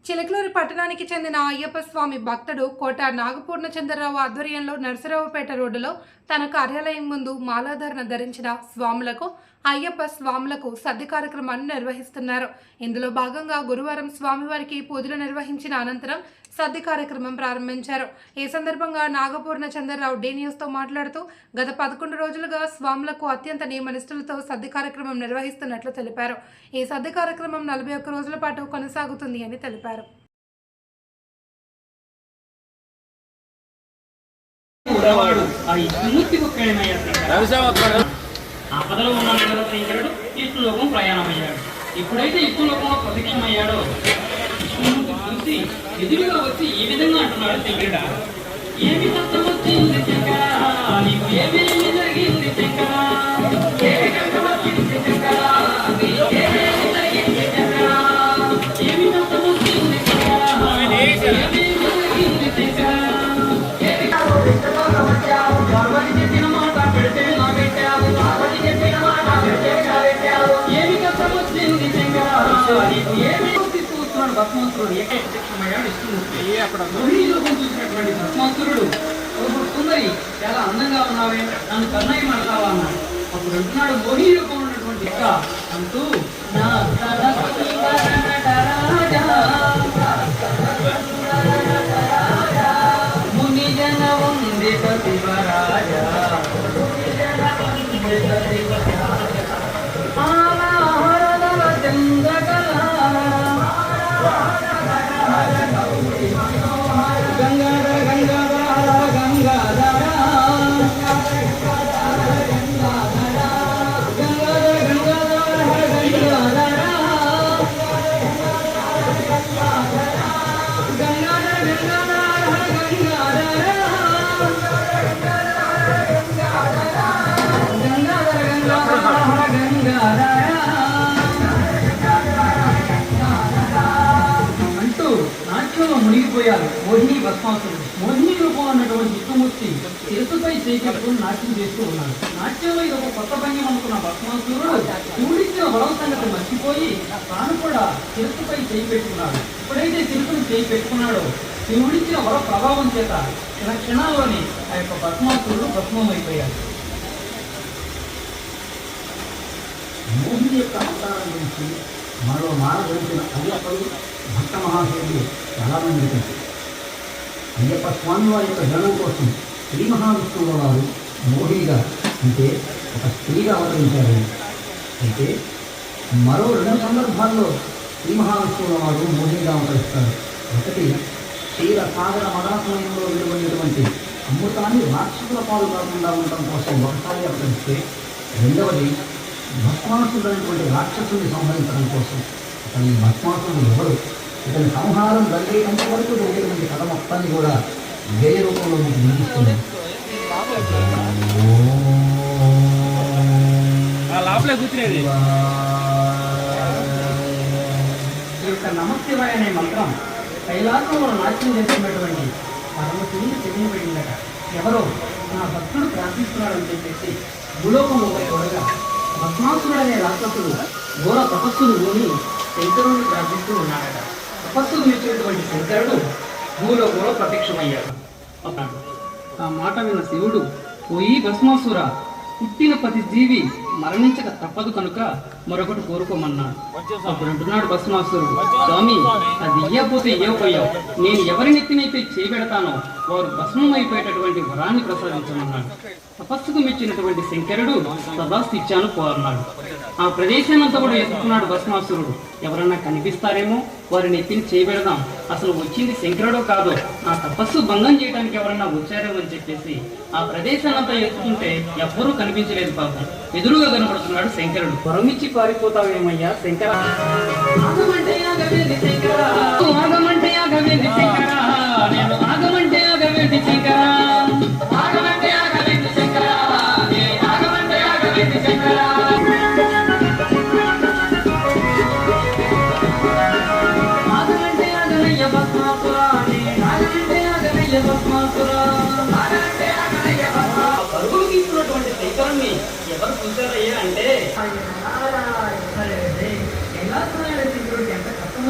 చిలకలూరి పట్టణానికి చెందిన అయ్యప్ప స్వామి భక్తుడు కోట నాగపూర్ణచంద్రరావు ఆధ్వర్యంలో నరసరావుపేట రోడ్డులో తన కార్యాలయం ముందు మాలాధారణ ధరించిన స్వాములకు అయ్యప్ప స్వాములకు సద్ది కార్యక్రమాన్ని నిర్వహిస్తున్నారు. ఇందులో భాగంగా గురువారం స్వామివారికి పూజలు నిర్వహించిన అనంతరం సద్ది కార్యక్రమం ప్రారంభించారు. ఈ సందర్భంగా నాగపూర్ణచంద్రరావు డి న్యూస్తో మాట్లాడుతూ గత 11 రోజులుగా స్వాములకు అత్యంత నియమనిష్టలతో సద్ది కార్యక్రమం నిర్వహిస్తున్నట్లు తెలిపారు. ఈ సద్ది కార్యక్రమం 41 రోజుల పాటు కొనసాగుతుంది అని తెలిపారు. ఆపదలో ఉన్న శంకరుడు విష్ణులోకం ప్రయాణమయ్యాడు. ఎప్పుడైతే విష్ణులోకంలో ప్రత్యక్షమయ్యాడో విష్ణుమూర్తి చూసి ఎదురుగా వచ్చి ఈ విధంగా అంటున్నాడు శంకరుడు, ఏమి కష్టం వచ్చింది శంకర, నీకు ఏమేమి జరిగింది శంకర, ఏమి కష్టం వచ్చింది శంకర, ఏమేమి జరిగింది శంకర, ఏమి కష్టం వచ్చింది శంకర, ఏమేమి జరిగింది శంకర, చెప్పిన మాట పెడితే నా పెట్టావు, చెప్పిన మాట పెడితే నా పెట్టావు, ఏమి కష్టం వచ్చింది శంకర, నీకు ఏమి చూస్తున్నాడు భస్మాసురుడు. ఏకైక ప్రత్యక్షమయ్యాడు విష్ణుమూర్తి. రోహిణీలోకం చూసినటువంటి భస్మాసురుడు, సుందరి చాలా అందంగా ఉన్నావే, నన్ను కన్నయ్య మాడతావా అన్నాడు. అప్పుడు అంటున్నాడు, రోహిణీలోకం ఉన్నటువంటి ఇక్క అంటూ నా మునిజన వందిత శివరాజ ఆలాహరదల చంద్రకళ గంగాధర గంగాధర గంగాధర అంటూ నాట్యంలో మునిగిపోయారు మోహిని భస్మాసురుడు. మోహిని రూపం అన్నటువంటి విష్ణుమూర్తి శిరస్సుపై చేయి పెట్టుకుని నాట్యం చేస్తూ ఉన్నాడు. నాట్యంలో ఇది ఒక కొత్త భంగి అనుకున్న భస్మాసురుడు శివుడిచ్చిన వరం సంగతి మర్చిపోయి తాను కూడా శిరస్సుపై చేయి పెట్టుకున్నాడు. ఎప్పుడైతే శిరస్సును చేయి పెట్టుకున్నాడో శివుడిచ్చిన వర ప్రభావం చేత క్షణాల్లోనే ఆ యొక్క భస్మాసురుడు భస్మం అయిపోయాడు. మోహిని యొక్క అవతారం గురించి మరో మానవరించిన అయ్యప్పలు భక్త మహాశయులు చాలామంది ఉంటారు. అయ్యప్ప స్వామి వారి యొక్క జనం కోసం శ్రీ మహావిష్ణువుల వారు మోహినిగా అంటే ఒక స్త్రీగా అవతరించారు. అయితే మరో 2 సందర్భాల్లో శ్రీ మహావిష్ణువుల వారు మోహినిగా అవతరిస్తారు. ఒకటి క్షీర సాగర మదనసమయంలో వెలువడినటువంటి అమృతాన్ని రాక్షసుల పాలు కాకుండా ఉండటం కోసం ఒకసారి అవతరిస్తే, రెండవది భస్మాసురుడైనటువంటి రాక్షసుని సంహరించడం కోసం. అతని భస్మాసురుడు ఎవరు, ఇతని సంహారం జరిగేంత వరకు జరిగేటువంటి కథ మొత్తాన్ని కూడా వేరే రూపంలో మీకు వినిపిస్తుంది. ఈ యొక్క నమశివాయ అనే మంత్రం కైలాసంలో నాట్యం చేస్తున్నటువంటి పరమశివుని చెవినబడిందట. ఎవరో నా భక్తుడు ప్రార్థిస్తున్నాడని చెప్పేసి భూలోకంలో చూడగా భస్మాసురుడు అనే రాక్షసుడు ఘోర తపస్సును భూమి శంకరుని ప్రార్థిస్తూ ఉన్నాడట. తపస్సును మెచ్చినటువంటి శంకరుడు భూలోకంలో ప్రత్యక్షమయ్యాడు. ఆ మాట విన్న శివుడు, పోయి భస్మాసుర, పుట్టిన ప్రతి జీవి మరణించక తప్పదు కనుక మరొకటి కోరుకోమన్నాడు. అప్పుడు అంటున్నాడు భస్మాసురుడు, స్వామి, అది ఇయ్యకపోతే ఇవ్వపోయావు, నేను ఎవరి నెత్తినైతే చేయబెడతానో వారు భస్మం అయిపోయేటటువంటి వరాన్ని ప్రసాదించమన్నాడు. తపస్సుకు మెచ్చినటువంటి శంకరుడు సదాస్తు ఇచ్చాను కోరన్నాడు. ఆ ప్రదేశానంతా కూడా ఎత్తుకున్నాడు భస్మాసురుడు. ఎవరన్నా కనిపిస్తారేమో వారిని ఎత్తిని చేయబెడదాం, అసలు వచ్చింది శంకరుడో కాదో, నా తపస్సు భంగం చేయడానికి ఎవరన్నా వచ్చారేమో అని చెప్పేసి ఆ ప్రదేశానంతా ఎత్తుకుంటే ఎవ్వరూ కనిపించలేదు. పాపం ఎదురుగా కనబడుతున్నాడు శంకరుడు. పొరమిచ్చి పారిపోతావేమయ్యా శంకర, ఆగమంటే ఆగవేంది శంకర, ఆగమంటే ఆగవేంది శంకర, నేను ఆగమంటే ఆగవేంది శంకర, ఆగమంటే ఆగవేంది శంకర, ఆగమంటే ఆగవేంది శంకర, ఆగమంటే ఆగనయ్య భస్మాసుర, ఆగమంటే ఆగనయ్య భస్మాసుర, ఆగమంటే ఆగనయ్య భస్మాసుర. పరుగులు తీసుకున్నటువంటి శంకరుణ్ణి ఎవరు చూశారయ్యా అంటే కైలాసనారాయణ శంకరుడికి ఎంత కష్టం